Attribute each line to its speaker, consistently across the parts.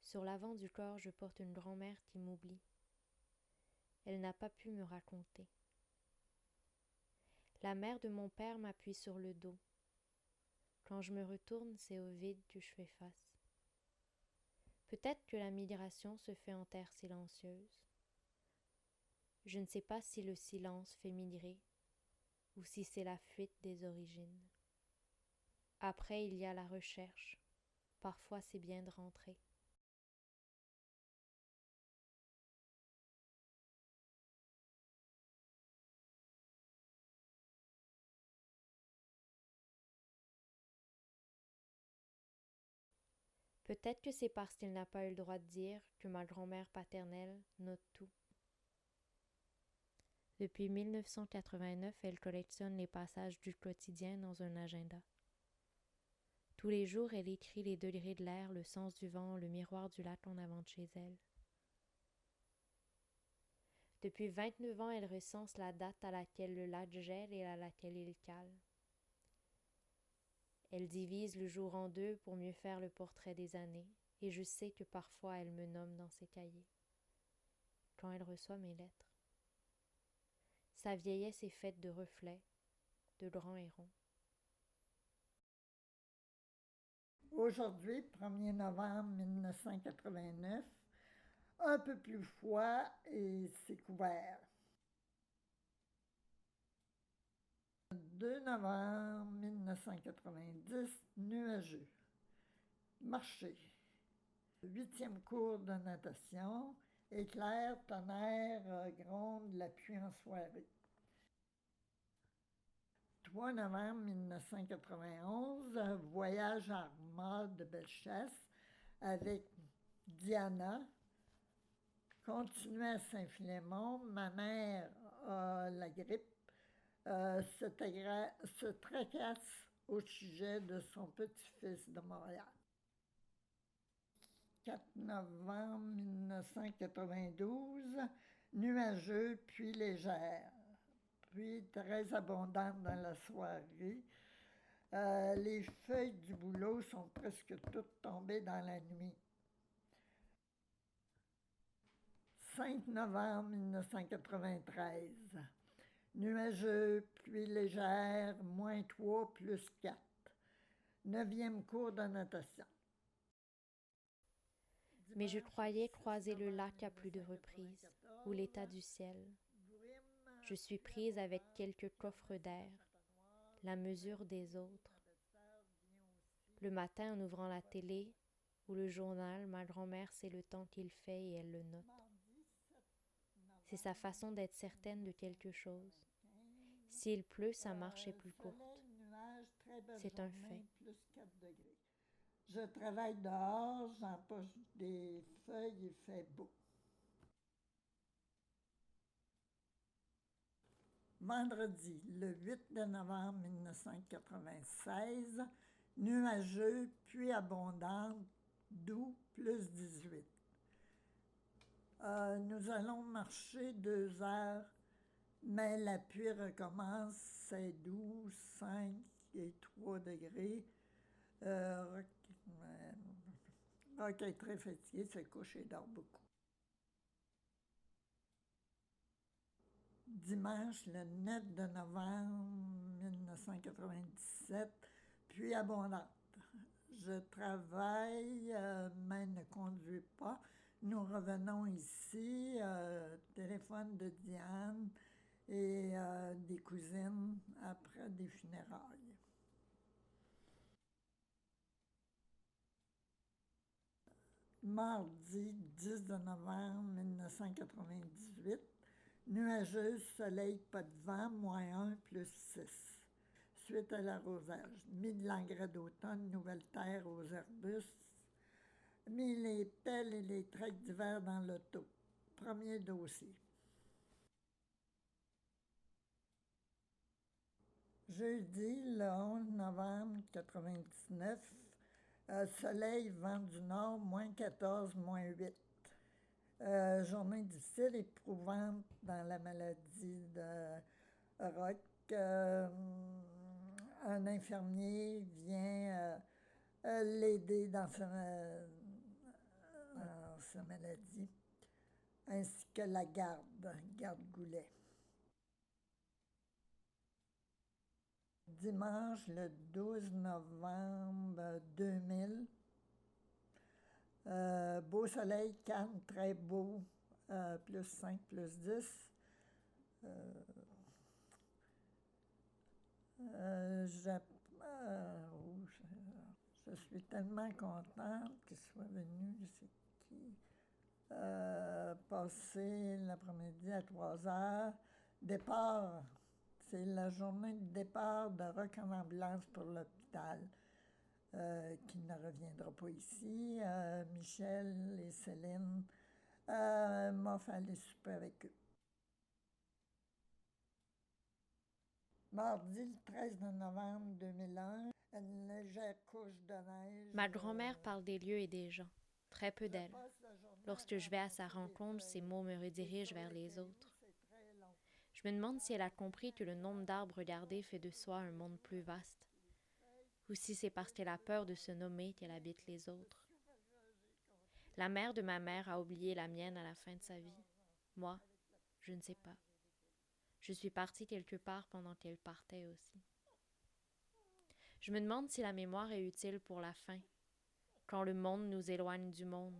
Speaker 1: Sur l'avant du corps, je porte une grand-mère qui m'oublie. Elle n'a pas pu me raconter. La mère de mon père m'appuie sur le dos. Quand je me retourne, c'est au vide que je fais face. Peut-être que la migration se fait en terre silencieuse. Je ne sais pas si le silence fait migrer ou si c'est la fuite des origines. Après, il y a la recherche. Parfois, c'est bien de rentrer. Peut-être que c'est parce qu'il n'a pas eu le droit de dire que ma grand-mère paternelle note tout. Depuis 1989, elle collectionne les passages du quotidien dans un agenda. Tous les jours, elle écrit les degrés de l'air, le sens du vent, le miroir du lac en avant de chez elle. Depuis 29 ans, elle recense la date à laquelle le lac gèle et à laquelle il cale. Elle divise le jour en deux pour mieux faire le portrait des années, et je sais que parfois elle me nomme dans ses cahiers, quand elle reçoit mes lettres. Sa vieillesse est faite de reflets, de grands hérons.
Speaker 2: Aujourd'hui, 1er novembre 1989, un peu plus froid et c'est couvert. 2 novembre 1990, nuageux. Marché. 8e cours de natation. Éclair, tonnerre, gronde, la pluie en soirée. 3 novembre 1991, voyage à Armand de Bellechasse avec Diana. Continué à Saint-Philémon. Ma mère a la grippe. Se tracasse au sujet de son petit-fils de Montréal. 4 novembre 1992, nuageux puis légère, puis très abondante dans la soirée. Les feuilles du bouleau sont presque toutes tombées dans la nuit. 5 novembre 1993, nuageux, pluie légère, -3, +4. 9e cours de natation.
Speaker 1: Mais je croyais croiser le lac à plus de reprises, ou l'état du ciel. Je suis prise avec quelques coffres d'air, la mesure des autres. Le matin, en ouvrant la télé ou le journal, ma grand-mère sait le temps qu'il fait et elle le note. C'est sa façon d'être certaine de quelque chose. S'il pleut, sa marche est plus courte. C'est un fait.
Speaker 2: Je travaille dehors, j'empoche des feuilles, il fait beau. Vendredi, le 8 de novembre 1996, nuageux, puis abondant, doux, +18. Nous allons marcher 2 heures, mais la pluie recommence, c'est 12, 5 et 3 degrés. Rock est très fatigué, se couche et dort beaucoup. Dimanche, le 9 de novembre 1997, pluie abondante. Je travaille, mais ne conduis pas. Nous revenons ici, téléphone de Diane et des cousines après des funérailles. Mardi 10 de novembre 1998, nuageux, soleil, pas de vent, -1, +6. Suite à l'arrosage, mis de l'engrais d'automne, nouvelle terre aux arbustes, mis les pelles et les tracts d'hiver dans l'auto. Premier dossier. Jeudi, le 11 novembre 1999, soleil, vent du nord, -14, -8. Journée difficile, éprouvante dans la maladie de Rock. Un infirmier vient l'aider dans l'assurance maladie, ainsi que la garde Goulet. Dimanche, le 12 novembre 2000, beau soleil, calme, très beau, plus 5, plus 10. Je suis tellement contente qu'il soit venu, c'est qui, passer l'après-midi à 3 heures. Départ, c'est la journée de départ de Rock en ambulance pour l'hôpital, qui ne reviendra pas ici. Michel et Céline m'ont fait aller souper avec eux. Mardi, le 13 novembre 2001, une légère couche de neige.
Speaker 1: Ma grand-mère parle des lieux et des gens, très peu d'elle. Lorsque je vais à sa rencontre, ses mots me redirigent vers les autres. Je me demande si elle a compris que le nombre d'arbres regardés fait de soi un monde plus vaste, ou si c'est parce qu'elle a peur de se nommer qu'elle habite les autres. La mère de ma mère a oublié la mienne à la fin de sa vie. Moi, je ne sais pas. Je suis partie quelque part pendant qu'elle partait aussi. Je me demande si la mémoire est utile pour la fin, quand le monde nous éloigne du monde.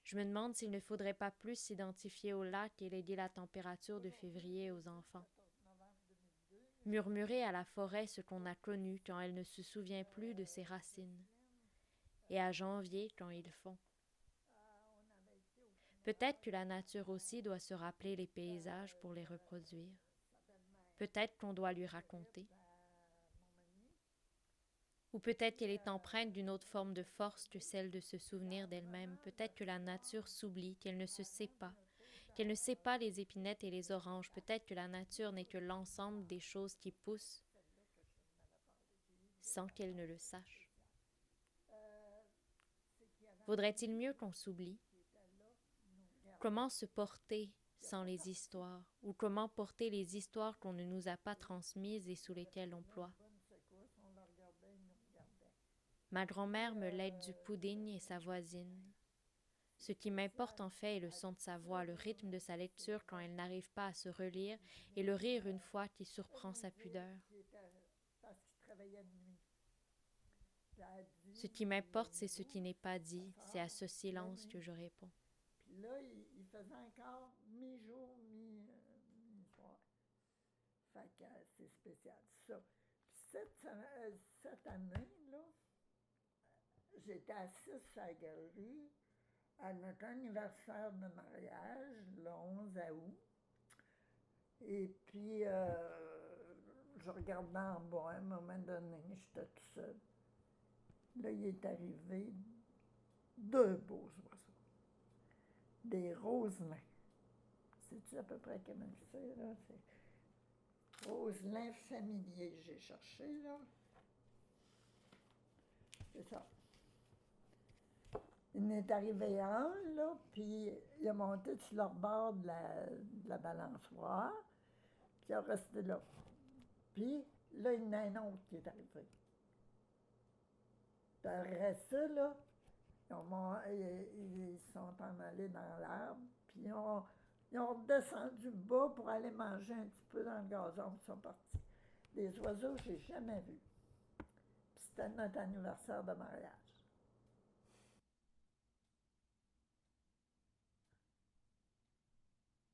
Speaker 1: Je me demande s'il ne faudrait pas plus s'identifier au lac et léguer la température de février aux enfants. Murmurer à la forêt ce qu'on a connu quand elle ne se souvient plus de ses racines, et à janvier quand ils font. Peut-être que la nature aussi doit se rappeler les paysages pour les reproduire. Peut-être qu'on doit lui raconter. Ou peut-être qu'elle est empreinte d'une autre forme de force que celle de se souvenir d'elle-même. Peut-être que la nature s'oublie, qu'elle ne se sait pas, qu'elle ne sait pas les épinettes et les oranges. Peut-être que la nature n'est que l'ensemble des choses qui poussent sans qu'elle ne le sache. Vaudrait-il mieux qu'on s'oublie? Comment se porter sans les histoires? Ou comment porter les histoires qu'on ne nous a pas transmises et sous lesquelles on ploie? Ma grand-mère me lègue du pudding et sa voisine. Ce qui m'importe en fait est le son de sa voix, le rythme de sa lecture quand elle n'arrive pas à se relire et le rire une fois qui surprend sa pudeur. Ce qui m'importe, c'est ce qui n'est pas dit, c'est à ce silence que je réponds.
Speaker 2: Puis là, il faisait encore mi-jour, mi-soir. Fait que c'est spécial, ça. Puis cette année, là, j'étais assise sur la galerie à notre anniversaire de mariage, le 11 août. Et puis, je regardais en bas, à un moment donné, j'étais tout seul. Là, il est arrivé deux beaux oiseaux. Des roselins. Sais-tu à peu près comment c'est, là? C'est roselin familier, j'ai cherché, là. C'est ça. Il est arrivé un, là, puis il a monté sur leur bord de la balançoire, puis il est resté là. Puis là, il y en a un autre qui est arrivé. Puis après ça, là, ils sont en allés dans l'arbre, puis ils ont descendu bas pour aller manger un petit peu dans le gazon, puis ils sont partis. Des oiseaux, je n'ai jamais vu. Puis c'était notre anniversaire de mariage.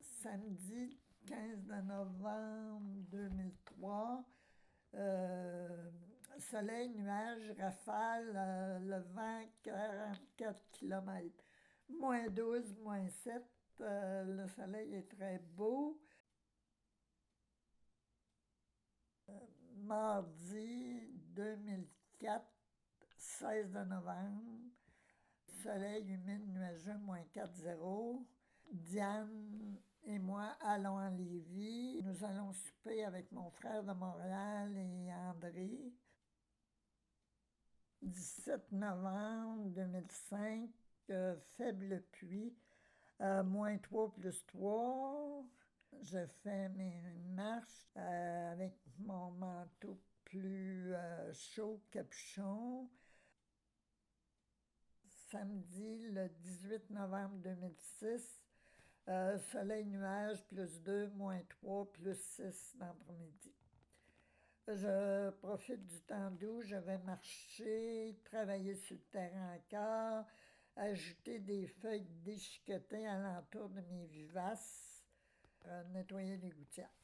Speaker 2: Samedi 15 novembre 2003, soleil, nuages, rafale, le vent 44 km. Moins 12, moins 7, le soleil est très beau. Mardi 2004, 16 novembre, soleil humide, nuageux, moins 4, 0. Diane et moi allons à Lévis. Nous allons souper avec mon frère de Montréal et André. 17 novembre 2005, faible pluie, moins 3 plus 3. Je fais mes marches avec mon manteau plus chaud, capuchon. Samedi, le 18 novembre 2006, soleil, nuage, +2, -3, +6 dans l'après-midi. Je profite du temps doux, je vais marcher, travailler sur le terrain encore, ajouter des feuilles déchiquetées alentour de mes vivaces, nettoyer les gouttières.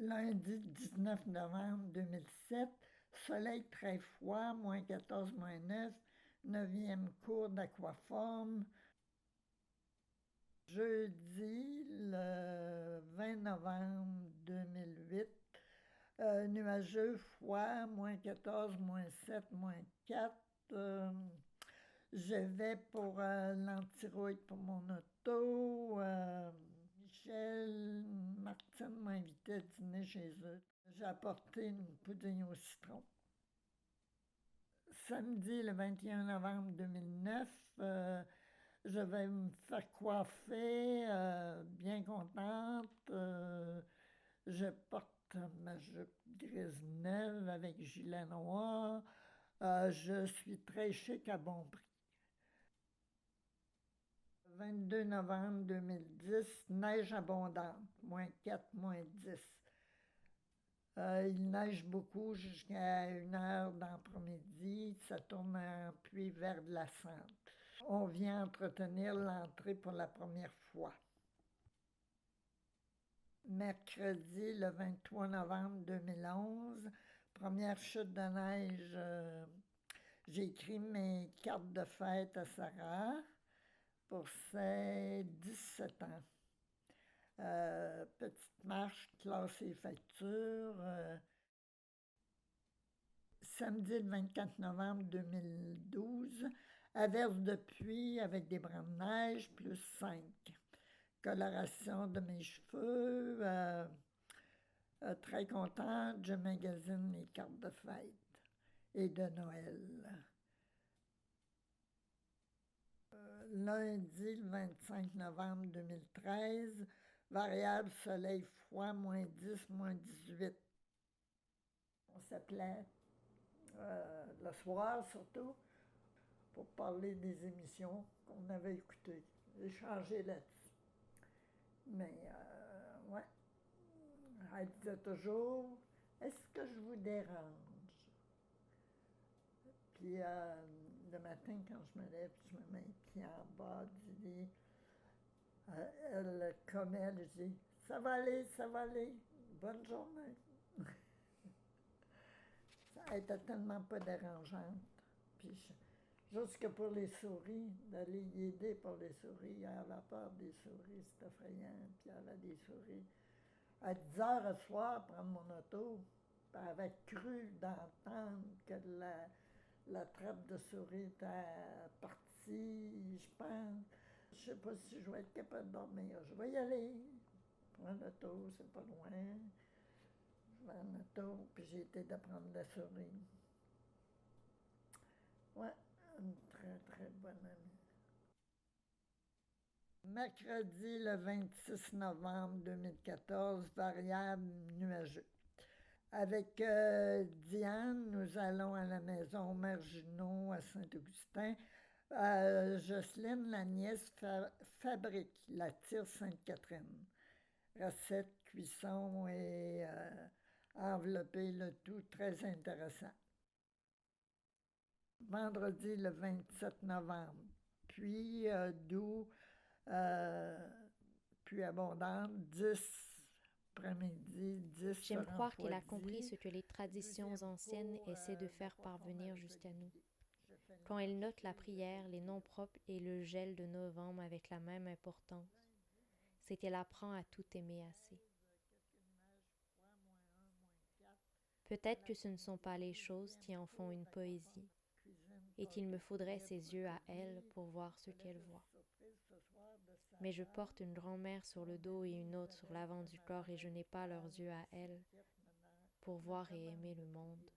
Speaker 2: Lundi 19 novembre 2007, soleil très froid, -14, -9, 9e cours d'aquaforme. Jeudi, le 20 novembre 2008, nuageux, froid, -14, -7, -4. Je vais pour l'antirouille pour mon auto. Michel, Martine m'a invité à dîner chez eux. J'ai apporté une pouding au citron. Samedi, le 21 novembre 2009, je vais me faire coiffer, bien contente. Je porte ma jupe grise neuve avec gilet noir. Je suis très chic à bon prix. 22 novembre 2010, neige abondante, -4, -10. Il neige beaucoup jusqu'à 1 heure d'après-midi. Ça tourne en pluie verglaçante. On vient entretenir l'entrée pour la première fois. Mercredi, le 23 novembre 2011, première chute de neige. J'ai écrit mes cartes de fête à Sarah pour ses 17 ans. Petite marche, classe et facture. Samedi le 24 novembre 2012, averse de pluie avec des brins de neige, +5. Coloration de mes cheveux. Très contente, je magasine les cartes de fête et de Noël. Lundi, le 25 novembre 2013, variable soleil froid, -10, -18. On s'appelait le soir surtout pour parler des émissions qu'on avait écoutées, échanger là-dessus. Mais, ouais, elle disait toujours, est-ce que je vous dérange? Puis le matin, quand je me lève, je me mets les pieds en bas du lit. Elle, comme elle, je dis, ça va aller, bonne journée. Elle était tellement pas dérangeante. Puis jusque pour les souris, d'aller y aider pour les souris. Elle avait peur des souris, c'était effrayant. Puis elle avait des souris. À 10 heures le soir, prendre mon auto, puis elle avait cru d'entendre que la trappe de souris était partie, je pense. Je sais pas si je vais être capable de dormir. Je vais y aller. Prendre l'auto, c'est pas loin. Je vais en auto, puis j'ai été de prendre la souris. Ouais, une très, très bonne amie. Mercredi, le 26 novembre 2014, variable nuageux. Avec Diane, nous allons à la maison Mère Junot à Saint-Augustin. Jocelyne, la nièce, fabrique la tire Sainte-Catherine. Recette, cuisson et envelopper le tout, très intéressant. Vendredi, le 27 novembre, puis doux, puis abondante, 10 après-midi, 10
Speaker 1: J'aime croire qu'elle a
Speaker 2: Renfroidi.
Speaker 1: compris ce que les traditions anciennes essaient de faire parvenir jusqu'à nous. Quand elle note la prière, les noms propres et le gel de novembre avec la même importance, c'est qu'elle apprend à tout aimer assez. Peut-être que ce ne sont pas les choses qui en font une poésie, et qu'il me faudrait ses yeux à elle pour voir ce qu'elle voit. Mais je porte une grand-mère sur le dos et une autre sur l'avant du corps et je n'ai pas leurs yeux à elle pour voir et aimer le monde.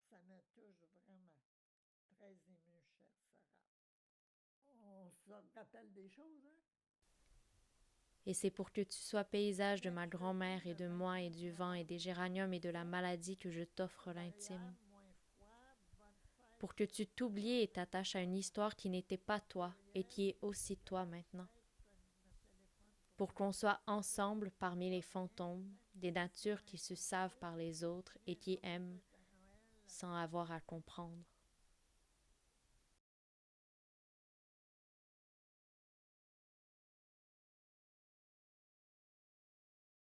Speaker 2: Ça me touche vraiment. Très ému, chère Sarah. On se rappelle des choses, hein?
Speaker 1: Et c'est pour que tu sois paysage de ma grand-mère et de moi et du vent et des géraniums et de la maladie que je t'offre l'intime. pour que tu t'oublies et t'attaches à une histoire qui n'était pas toi et qui est aussi toi maintenant. Pour qu'on soit ensemble parmi les fantômes, des natures qui se savent par les autres et qui aiment sans avoir à comprendre.